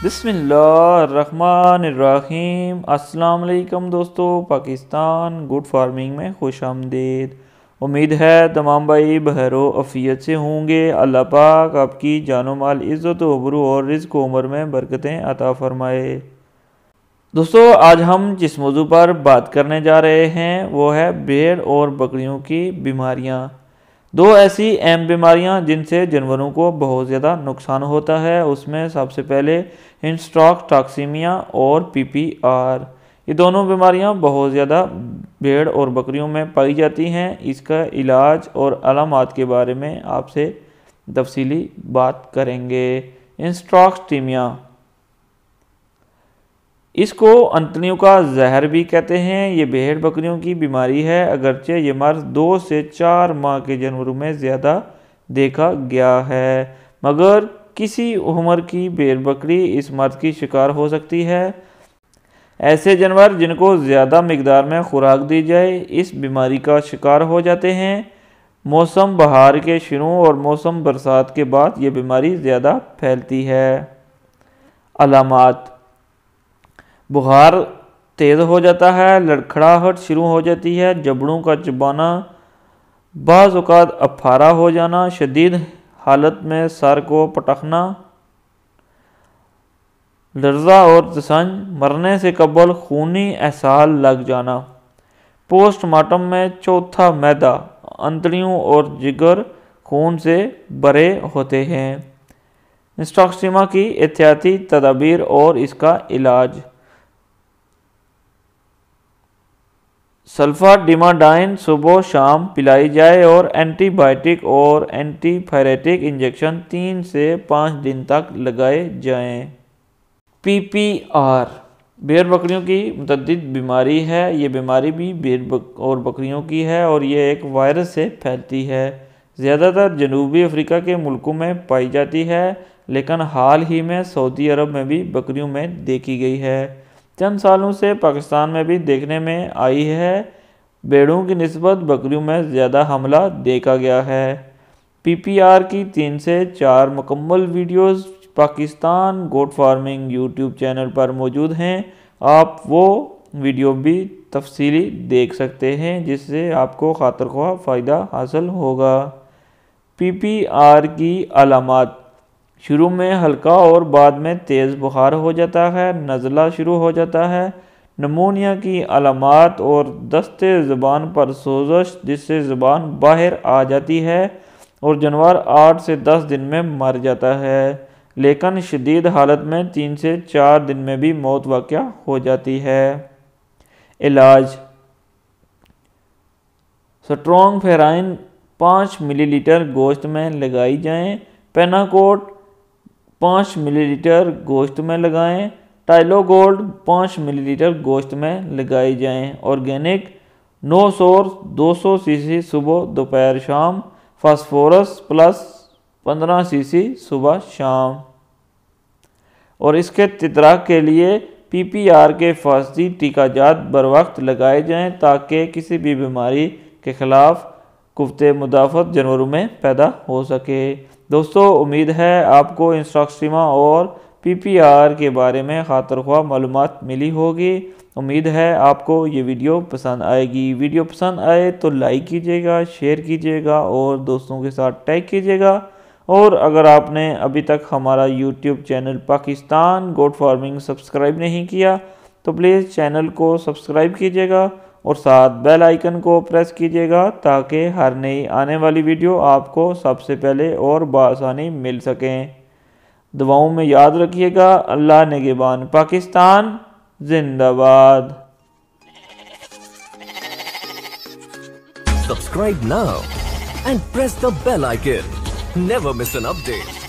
بسم اللہ الرحمن الرحیم۔ السلام علیکم دوستو، پاکستان گڈ فارمنگ میں خوش آمدید۔ امید ہے تمام بھائی بخیر و عافیت سے ہوں گے۔ اللہ پاک آپ کی جان و مال، عزت و عبرو اور رزق و عمر میں برکتیں عطا فرمائے۔ دوستو آج ہم جس موضوع پر بات کرنے جا رہے ہیں وہ ہے بھیڑ اور بکریوں کی بیماریاں۔ دو ایسی اہم بیماریاں جن سے جانوروں کو بہت زیادہ نقصان ہوتا ہے، اس میں سب سے پہلے ہینڈسٹاک ٹاکسیمیا اور PPR۔ یہ دونوں بیماریاں بہت زیادہ بھیڑ اور بکریوں میں پائی جاتی ہیں۔ اس کا علاج اور علامات کے بارے میں آپ سے تفصیلی بات کریں گے۔ ہینڈسٹاکسیمیا، اس کو انتڑیوں کا زہر بھی کہتے ہیں۔ یہ بھیڑ بکریوں کی بیماری ہے، اگرچہ یہ مرض 2 سے 4 ماہ کے جانوروں میں زیادہ دیکھا گیا ہے، مگر کسی عمر کی بھیڑ بکری اس مرض کی شکار ہو سکتی ہے۔ ایسے جانور جن کو زیادہ مقدار میں خوراک دی جائے اس بیماری کا شکار ہو جاتے ہیں۔ موسم بہار کے شروع اور موسم برسات کے بعد یہ بیماری زیادہ پھیلتی ہے۔ علامات: بخار تیز ہو جاتا ہے، لڑکھڑاہٹ شروع ہو جاتی ہے، جبڑوں کا چبانا، بعض اوقات افارہ ہو جانا، شدید حالت میں سر کو پٹکنا، لرزہ اور تسنج، مرنے سے قبل خونی اسہال لگ جانا۔ پوسٹ مارٹم میں چوتھا معدہ، انتڑیوں اور جگر خون سے بھرے ہوتے ہیں۔ ہینڈسٹاکسیمیا کی احتیاطی تدابیر اور اس کا علاج: سلفاڈیماڈائن صبح و شام پلائی جائے اور اینٹی بائیوٹک اور اینٹی پیریٹک انجیکشن 3 سے 5 دن تک لگائے جائیں۔ PPR بھیڑ بکریوں کی متعدد بیماری ہے۔ یہ بیماری بھی بھیڑ اور بکریوں کی ہے اور یہ ایک وائرس سے پھیلتی ہے۔ زیادہ تر جنوبی افریقہ کے ملکوں میں پائی جاتی ہے، لیکن حال ہی میں سعودی عرب میں بھی بکریوں میں دیکھی گئی ہے۔ چند سالوں سے پاکستان میں بھی دیکھنے میں آئی ہے۔ بھیڑوں کی نسبت بکریوں میں زیادہ حملہ دیکھا گیا ہے۔ PPR کی 3 سے 4 مکمل ویڈیوز پاکستان گوٹ فارمنگ YouTube چینل پر موجود ہیں۔ آپ وہ ویڈیو بھی تفصیلی دیکھ سکتے ہیں جس سے آپ کو خاطر خواہ فائدہ حاصل ہوگا۔ PPR کی علامات: شروع میں ہلکا اور بعد میں تیز بخار ہو جاتا ہے، نزلہ شروع ہو جاتا ہے۔ نمونیا کی علامات اور دست زبان پر سوزش جس سے زبان باہر آ جاتی ہے اور جانور 8 سے 10 دن میں مر جاتا ہے، لیکن شدید حالت میں 3 سے 4 دن میں بھی موت واقع ہو جاتی ہے۔ علاج: سٹرونگ فیرائن 5 ملی لیٹر گوشت میں لگائی جائیں، پیناکوٹ 5 ملی لیٹر گوشت میں لگائیں، ٹائلو گولڈ 5 ملی لیٹر گوشت میں لگائی جائیں۔ آرگینک 9 سورس 200 cc صبح دوپہر شام، فاسفورس پلس 15 cc صبح شام۔ اور اس کے تتراک کے لیے PPR کے حفاظتی ٹیکہ جات بر وقت لگائے جائیں تاکہ کسی بھی بیماری کے خلاف قوت مدافعت جانوروں میں پیدا ہو سکے۔ دوستو امید ہے آپ کو ہینڈسٹاکسیمیا اور PPR کے بارے میں خاطر خواہ معلومات ملی ہوگی۔ امید ہے آپ کو یہ ویڈیو پسند آئے گی۔ ویڈیو پسند آئے تو لائک کیجیے گا، شیئر کیجیے گا اور دوستوں کے ساتھ ٹیگ کیجیے گا۔ اور اگر آپ نے ابھی تک ہمارا YouTube چینل پاکستان گوٹ فارمنگ سبسکرائب نہیں کیا تو پلیز چینل کو سبسکرائب کیجیے گا اور ساتھ بیل آئیکن کو پریس کیجیے گا تاکہ ہر نئی آنے والی ویڈیو آپ کو سب سے پہلے اور بآسانی مل سکیں۔ دعاؤں میں یاد رکھیے گا۔ اللہ نگہبان۔ پاکستان زندہ باد۔ Subscribe now and press the bell icon. Never miss an update.